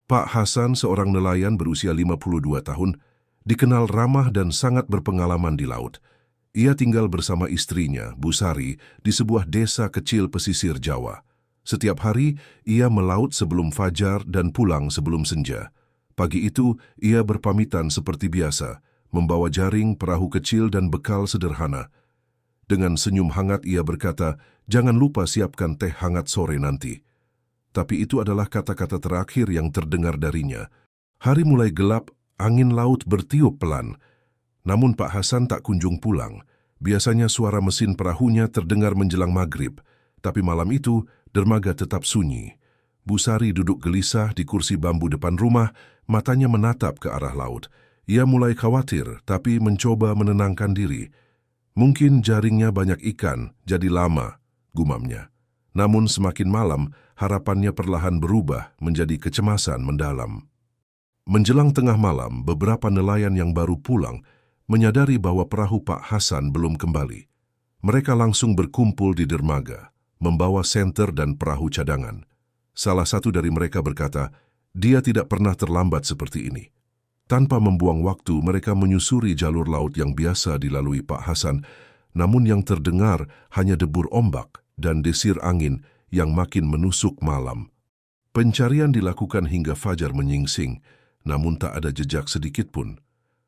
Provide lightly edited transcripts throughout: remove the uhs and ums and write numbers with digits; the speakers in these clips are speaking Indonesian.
Pak Hasan, seorang nelayan berusia 52 tahun, dikenal ramah dan sangat berpengalaman di laut. Ia tinggal bersama istrinya, Bu Sari, di sebuah desa kecil pesisir Jawa. Setiap hari, ia melaut sebelum fajar dan pulang sebelum senja. Pagi itu, ia berpamitan seperti biasa, membawa jaring, perahu kecil, dan bekal sederhana. Dengan senyum hangat ia berkata, "Jangan lupa siapkan teh hangat sore nanti." Tapi itu adalah kata-kata terakhir yang terdengar darinya. Hari mulai gelap, angin laut bertiup pelan. Namun Pak Hasan tak kunjung pulang. Biasanya suara mesin perahunya terdengar menjelang maghrib. Tapi malam itu, dermaga tetap sunyi. Bu Sari duduk gelisah di kursi bambu depan rumah, matanya menatap ke arah laut. Ia mulai khawatir, tapi mencoba menenangkan diri. Mungkin jaringnya banyak ikan, jadi lama, gumamnya. Namun semakin malam, harapannya perlahan berubah menjadi kecemasan mendalam. Menjelang tengah malam, beberapa nelayan yang baru pulang menyadari bahwa perahu Pak Hasan belum kembali. Mereka langsung berkumpul di dermaga, membawa senter dan perahu cadangan. Salah satu dari mereka berkata, "Dia tidak pernah terlambat seperti ini." Tanpa membuang waktu, mereka menyusuri jalur laut yang biasa dilalui Pak Hasan, namun yang terdengar hanya debur ombak dan desir angin yang makin menusuk malam. Pencarian dilakukan hingga fajar menyingsing, namun tak ada jejak sedikit pun.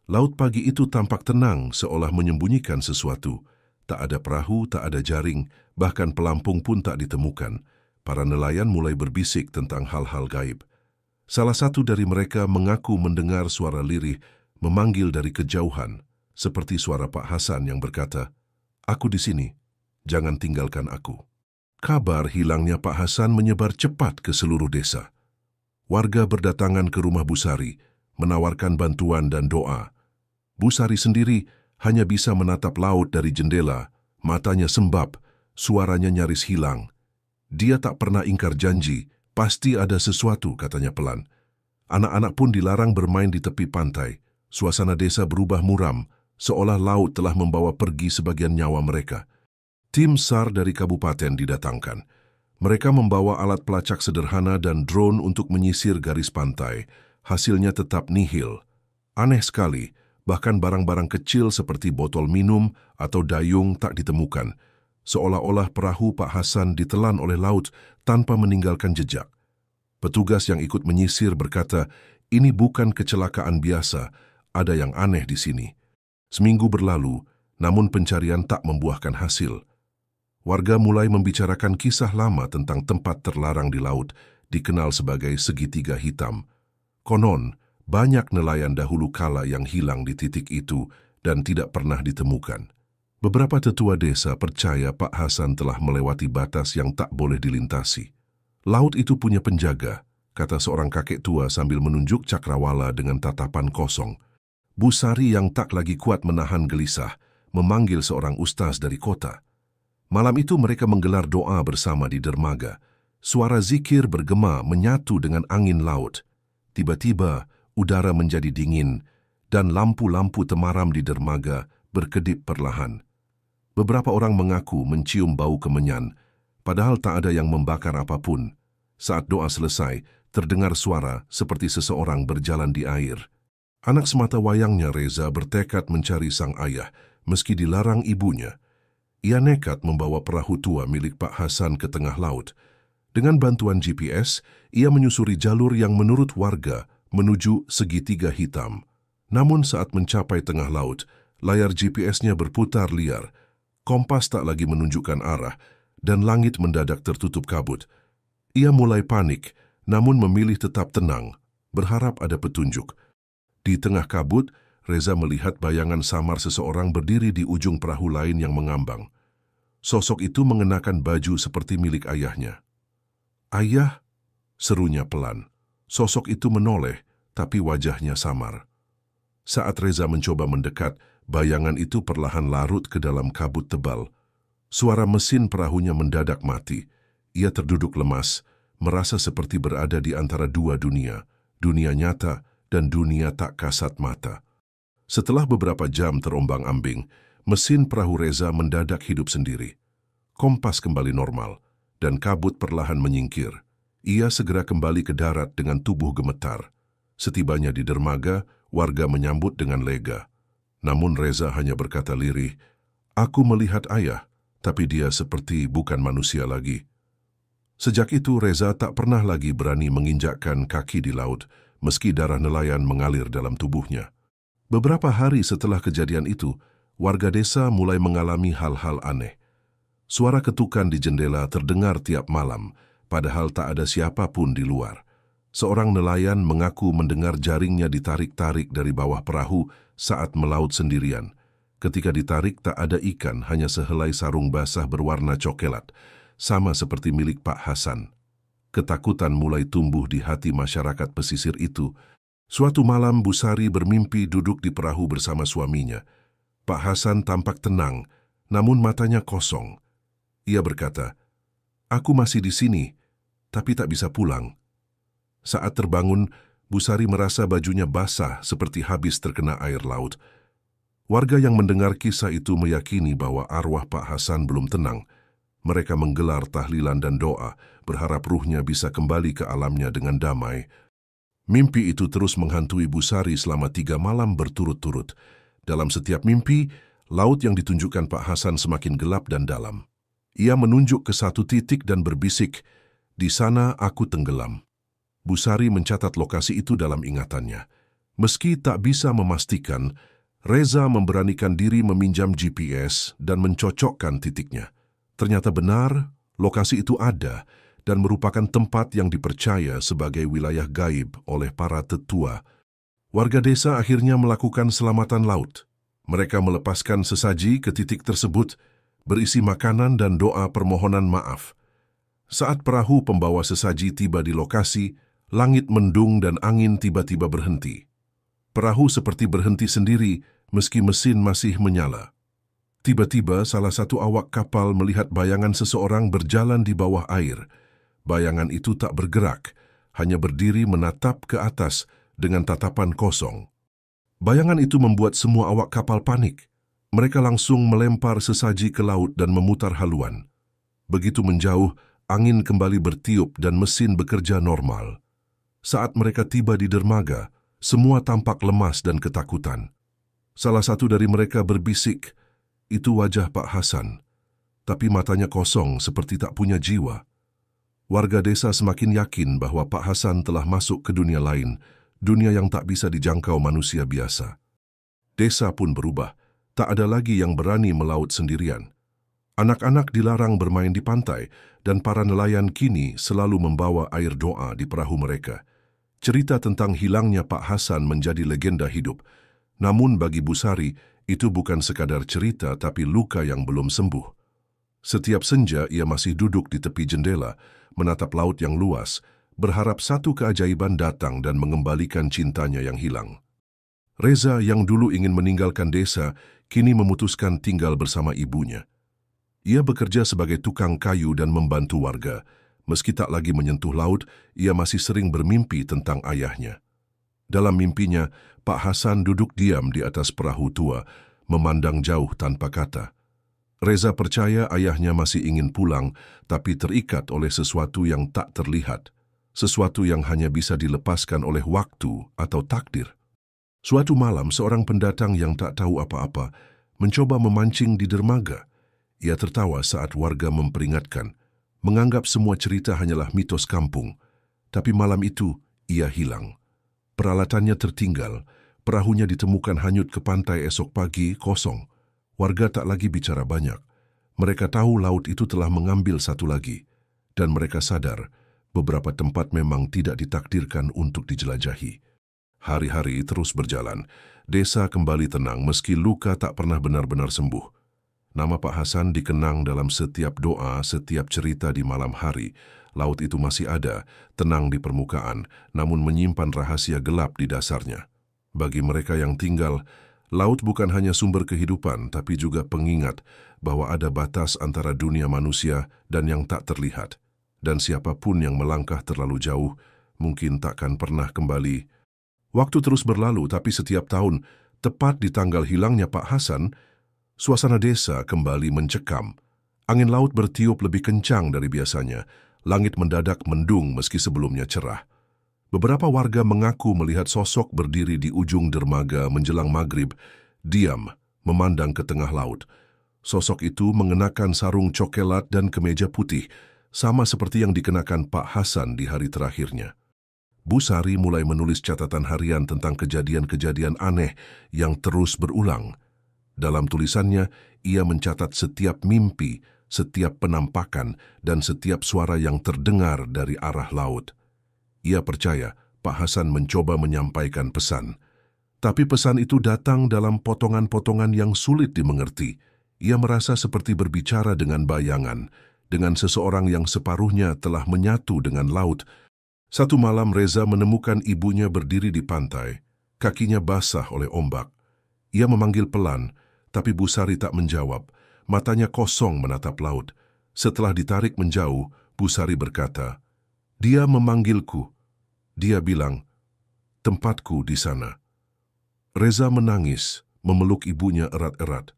Laut pagi itu tampak tenang, seolah menyembunyikan sesuatu. Tak ada perahu, tak ada jaring, bahkan pelampung pun tak ditemukan. Para nelayan mulai berbisik tentang hal-hal gaib. Salah satu dari mereka mengaku mendengar suara lirih memanggil dari kejauhan, seperti suara Pak Hasan yang berkata, "Aku di sini, jangan tinggalkan aku." Kabar hilangnya Pak Hasan menyebar cepat ke seluruh desa. Warga berdatangan ke rumah Bu Sari, menawarkan bantuan dan doa. Bu Sari sendiri hanya bisa menatap laut dari jendela, matanya sembab, suaranya nyaris hilang. Dia tak pernah ingkar janji, pasti ada sesuatu, katanya pelan. Anak-anak pun dilarang bermain di tepi pantai. Suasana desa berubah muram, seolah laut telah membawa pergi sebagian nyawa mereka. Tim SAR dari kabupaten didatangkan. Mereka membawa alat pelacak sederhana dan drone untuk menyisir garis pantai. Hasilnya tetap nihil. Aneh sekali, bahkan barang-barang kecil seperti botol minum atau dayung tak ditemukan. Seolah-olah perahu Pak Hasan ditelan oleh laut tanpa meninggalkan jejak. Petugas yang ikut menyisir berkata, "Ini bukan kecelakaan biasa, ada yang aneh di sini." Seminggu berlalu, namun pencarian tak membuahkan hasil. Warga mulai membicarakan kisah lama tentang tempat terlarang di laut, dikenal sebagai segitiga hitam. Konon, banyak nelayan dahulu kala yang hilang di titik itu dan tidak pernah ditemukan. Beberapa tetua desa percaya Pak Hasan telah melewati batas yang tak boleh dilintasi. "Laut itu punya penjaga," kata seorang kakek tua sambil menunjuk cakrawala dengan tatapan kosong. Bu Sari yang tak lagi kuat menahan gelisah, memanggil seorang ustaz dari kota. Malam itu mereka menggelar doa bersama di dermaga. Suara zikir bergema menyatu dengan angin laut. Tiba-tiba, udara menjadi dingin dan lampu-lampu temaram di dermaga berkedip perlahan. Beberapa orang mengaku mencium bau kemenyan, padahal tak ada yang membakar apapun. Saat doa selesai, terdengar suara seperti seseorang berjalan di air. Anak semata wayangnya Reza bertekad mencari sang ayah, meski dilarang ibunya. Ia nekat membawa perahu tua milik Pak Hasan ke tengah laut. Dengan bantuan GPS, ia menyusuri jalur yang menurut warga menuju segitiga hitam. Namun saat mencapai tengah laut, layar GPS-nya berputar liar. Kompas tak lagi menunjukkan arah, dan langit mendadak tertutup kabut. Ia mulai panik, namun memilih tetap tenang, berharap ada petunjuk. Di tengah kabut, Reza melihat bayangan samar seseorang berdiri di ujung perahu lain yang mengambang. Sosok itu mengenakan baju seperti milik ayahnya. "Ayah," serunya pelan. Sosok itu menoleh, tapi wajahnya samar. Saat Reza mencoba mendekat, bayangan itu perlahan larut ke dalam kabut tebal. Suara mesin perahunya mendadak mati. Ia terduduk lemas, merasa seperti berada di antara dua dunia, dunia nyata dan dunia tak kasat mata. Setelah beberapa jam terombang-ambing, mesin perahu Reza mendadak hidup sendiri. Kompas kembali normal, dan kabut perlahan menyingkir. Ia segera kembali ke darat dengan tubuh gemetar. Setibanya di dermaga, warga menyambut dengan lega. Namun Reza hanya berkata lirih, "Aku melihat ayah, tapi dia seperti bukan manusia lagi." Sejak itu Reza tak pernah lagi berani menginjakkan kaki di laut, meski darah nelayan mengalir dalam tubuhnya. Beberapa hari setelah kejadian itu, warga desa mulai mengalami hal-hal aneh. Suara ketukan di jendela terdengar tiap malam, padahal tak ada siapapun di luar. Seorang nelayan mengaku mendengar jaringnya ditarik-tarik dari bawah perahu saat melaut sendirian. Ketika ditarik tak ada ikan, hanya sehelai sarung basah berwarna coklat, sama seperti milik Pak Hasan. Ketakutan mulai tumbuh di hati masyarakat pesisir itu. Suatu malam Busari bermimpi duduk di perahu bersama suaminya. Pak Hasan tampak tenang, namun matanya kosong. Ia berkata, "Aku masih di sini, tapi tak bisa pulang." Saat terbangun, Busari merasa bajunya basah seperti habis terkena air laut. Warga yang mendengar kisah itu meyakini bahwa arwah Pak Hasan belum tenang. Mereka menggelar tahlilan dan doa, berharap ruhnya bisa kembali ke alamnya dengan damai. Mimpi itu terus menghantui Busari selama 3 malam berturut-turut. Dalam setiap mimpi, laut yang ditunjukkan Pak Hasan semakin gelap dan dalam. Ia menunjuk ke satu titik dan berbisik, "Di sana aku tenggelam." Busari mencatat lokasi itu dalam ingatannya. Meski tak bisa memastikan, Reza memberanikan diri meminjam GPS dan mencocokkan titiknya. Ternyata benar, lokasi itu ada dan merupakan tempat yang dipercaya sebagai wilayah gaib oleh para tetua. Warga desa akhirnya melakukan selamatan laut. Mereka melepaskan sesaji ke titik tersebut, berisi makanan dan doa permohonan maaf. Saat perahu pembawa sesaji tiba di lokasi, langit mendung dan angin tiba-tiba berhenti. Perahu seperti berhenti sendiri meski mesin masih menyala. Tiba-tiba salah satu awak kapal melihat bayangan seseorang berjalan di bawah air. Bayangan itu tak bergerak, hanya berdiri menatap ke atas dengan tatapan kosong. Bayangan itu membuat semua awak kapal panik. Mereka langsung melempar sesaji ke laut dan memutar haluan. Begitu menjauh, angin kembali bertiup dan mesin bekerja normal. Saat mereka tiba di dermaga, semua tampak lemas dan ketakutan. Salah satu dari mereka berbisik, "Itu wajah Pak Hasan," tapi matanya kosong seperti tak punya jiwa. Warga desa semakin yakin bahwa Pak Hasan telah masuk ke dunia lain, dunia yang tak bisa dijangkau manusia biasa. Desa pun berubah, tak ada lagi yang berani melaut sendirian. Anak-anak dilarang bermain di pantai, dan para nelayan kini selalu membawa air doa di perahu mereka. Cerita tentang hilangnya Pak Hasan menjadi legenda hidup. Namun bagi Busari, itu bukan sekadar cerita tapi luka yang belum sembuh. Setiap senja ia masih duduk di tepi jendela, menatap laut yang luas, berharap satu keajaiban datang dan mengembalikan cintanya yang hilang. Reza yang dulu ingin meninggalkan desa, kini memutuskan tinggal bersama ibunya. Ia bekerja sebagai tukang kayu dan membantu warga. Meski tak lagi menyentuh laut, ia masih sering bermimpi tentang ayahnya. Dalam mimpinya, Pak Hasan duduk diam di atas perahu tua, memandang jauh tanpa kata. Reza percaya ayahnya masih ingin pulang, tapi terikat oleh sesuatu yang tak terlihat, sesuatu yang hanya bisa dilepaskan oleh waktu atau takdir. Suatu malam, seorang pendatang yang tak tahu apa-apa mencoba memancing di dermaga. Ia tertawa saat warga memperingatkan, menganggap semua cerita hanyalah mitos kampung. Tapi malam itu, ia hilang. Peralatannya tertinggal, perahunya ditemukan hanyut ke pantai esok pagi kosong. Warga tak lagi bicara banyak. Mereka tahu laut itu telah mengambil satu lagi. Dan mereka sadar, beberapa tempat memang tidak ditakdirkan untuk dijelajahi. Hari-hari terus berjalan. Desa kembali tenang meski luka tak pernah benar-benar sembuh. Nama Pak Hasan dikenang dalam setiap doa, setiap cerita di malam hari. Laut itu masih ada, tenang di permukaan, namun menyimpan rahasia gelap di dasarnya. Bagi mereka yang tinggal, laut bukan hanya sumber kehidupan, tapi juga pengingat bahwa ada batas antara dunia manusia dan yang tak terlihat. Dan siapapun yang melangkah terlalu jauh, mungkin takkan pernah kembali. Waktu terus berlalu, tapi setiap tahun, tepat di tanggal hilangnya Pak Hasan, suasana desa kembali mencekam. Angin laut bertiup lebih kencang dari biasanya. Langit mendadak mendung meski sebelumnya cerah. Beberapa warga mengaku melihat sosok berdiri di ujung dermaga menjelang maghrib, diam, memandang ke tengah laut. Sosok itu mengenakan sarung cokelat dan kemeja putih, sama seperti yang dikenakan Pak Hasan di hari terakhirnya. Bu Sari mulai menulis catatan harian tentang kejadian-kejadian aneh yang terus berulang. Dalam tulisannya, ia mencatat setiap mimpi, setiap penampakan, dan setiap suara yang terdengar dari arah laut. Ia percaya Pak Hasan mencoba menyampaikan pesan. Tapi pesan itu datang dalam potongan-potongan yang sulit dimengerti. Ia merasa seperti berbicara dengan bayangan, dengan seseorang yang separuhnya telah menyatu dengan laut. Satu malam Reza menemukan ibunya berdiri di pantai, kakinya basah oleh ombak. Ia memanggil pelan, tapi Bu Sari tak menjawab. Matanya kosong menatap laut. Setelah ditarik menjauh, Bu Sari berkata, "Dia memanggilku." Dia bilang, "Tempatku di sana." Reza menangis, memeluk ibunya erat-erat.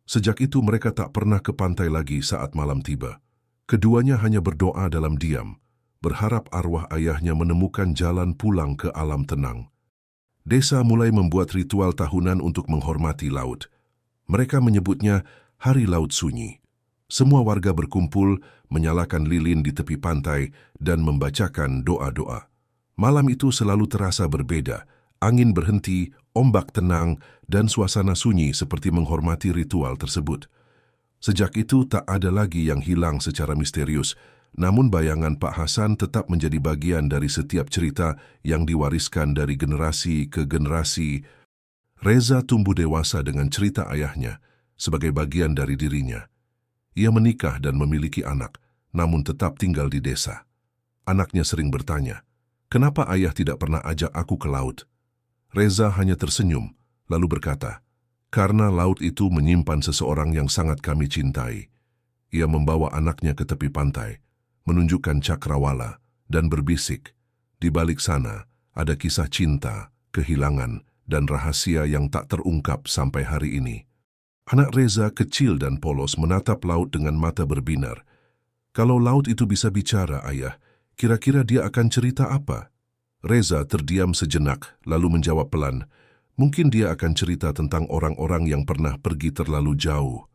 Sejak itu mereka tak pernah ke pantai lagi saat malam tiba. Keduanya hanya berdoa dalam diam, berharap arwah ayahnya menemukan jalan pulang ke alam tenang. Desa mulai membuat ritual tahunan untuk menghormati laut. Mereka menyebutnya Hari Laut Sunyi. Semua warga berkumpul, menyalakan lilin di tepi pantai, dan membacakan doa-doa. Malam itu selalu terasa berbeda. Angin berhenti, ombak tenang, dan suasana sunyi seperti menghormati ritual tersebut. Sejak itu tak ada lagi yang hilang secara misterius, namun bayangan Pak Hasan tetap menjadi bagian dari setiap cerita yang diwariskan dari generasi ke generasi. Reza tumbuh dewasa dengan cerita ayahnya sebagai bagian dari dirinya. Ia menikah dan memiliki anak, namun tetap tinggal di desa. Anaknya sering bertanya, "Kenapa ayah tidak pernah ajak aku ke laut?" Reza hanya tersenyum, lalu berkata, "Karena laut itu menyimpan seseorang yang sangat kami cintai." Ia membawa anaknya ke tepi pantai, menunjukkan cakrawala, dan berbisik, "Di balik sana ada kisah cinta, kehilangan, dan rahasia yang tak terungkap sampai hari ini." Anak Reza kecil dan polos menatap laut dengan mata berbinar. "Kalau laut itu bisa bicara, ayah, kira-kira dia akan cerita apa?" Reza terdiam sejenak, lalu menjawab pelan, "Mungkin dia akan cerita tentang orang-orang yang pernah pergi terlalu jauh."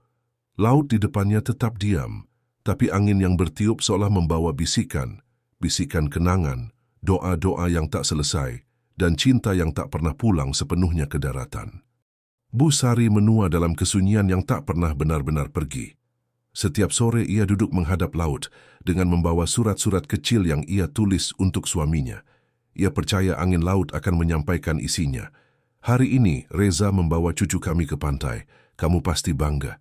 Laut di depannya tetap diam, tapi angin yang bertiup seolah membawa bisikan, bisikan kenangan, doa-doa yang tak selesai, dan cinta yang tak pernah pulang sepenuhnya ke daratan. Bu Sari menua dalam kesunyian yang tak pernah benar-benar pergi. Setiap sore ia duduk menghadap laut dengan membawa surat-surat kecil yang ia tulis untuk suaminya. Ia percaya angin laut akan menyampaikan isinya. "Hari ini Reza membawa cucu kami ke pantai. Kamu pasti bangga."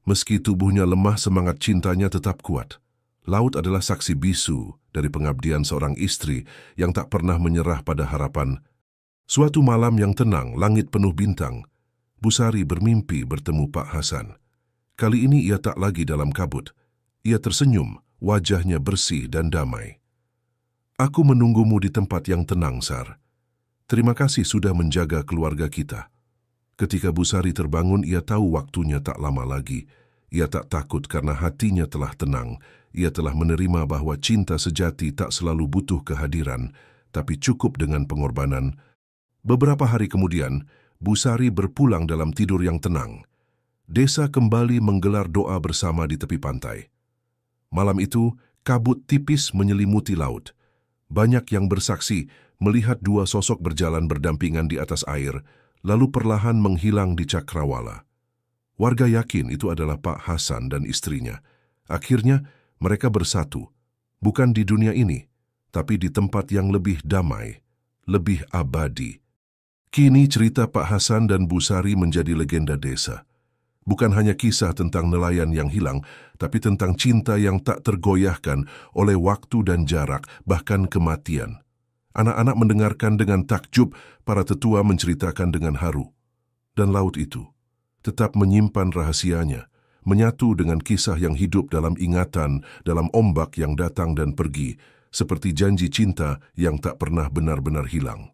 Meski tubuhnya lemah, semangat cintanya tetap kuat. Laut adalah saksi bisu dari pengabdian seorang istri yang tak pernah menyerah pada harapan. Suatu malam yang tenang, langit penuh bintang. Bu Sari bermimpi bertemu Pak Hasan. Kali ini ia tak lagi dalam kabut. Ia tersenyum, wajahnya bersih dan damai. "Aku menunggumu di tempat yang tenang, Sar. Terima kasih sudah menjaga keluarga kita." Ketika Bu Sari terbangun, ia tahu waktunya tak lama lagi. Ia tak takut karena hatinya telah tenang. Ia telah menerima bahwa cinta sejati tak selalu butuh kehadiran, tapi cukup dengan pengorbanan. Beberapa hari kemudian, Bu Sari berpulang dalam tidur yang tenang. Desa kembali menggelar doa bersama di tepi pantai. Malam itu, kabut tipis menyelimuti laut. Banyak yang bersaksi melihat dua sosok berjalan berdampingan di atas air, lalu perlahan menghilang di cakrawala. Warga yakin itu adalah Pak Hasan dan istrinya. Akhirnya, mereka bersatu, bukan di dunia ini, tapi di tempat yang lebih damai, lebih abadi. Kini cerita Pak Hasan dan Bu Sari menjadi legenda desa. Bukan hanya kisah tentang nelayan yang hilang, tapi tentang cinta yang tak tergoyahkan oleh waktu dan jarak, bahkan kematian. Anak-anak mendengarkan dengan takjub, para tetua menceritakan dengan haru. Dan laut itu tetap menyimpan rahasianya, menyatu dengan kisah yang hidup dalam ingatan, dalam ombak yang datang dan pergi, seperti janji cinta yang tak pernah benar-benar hilang.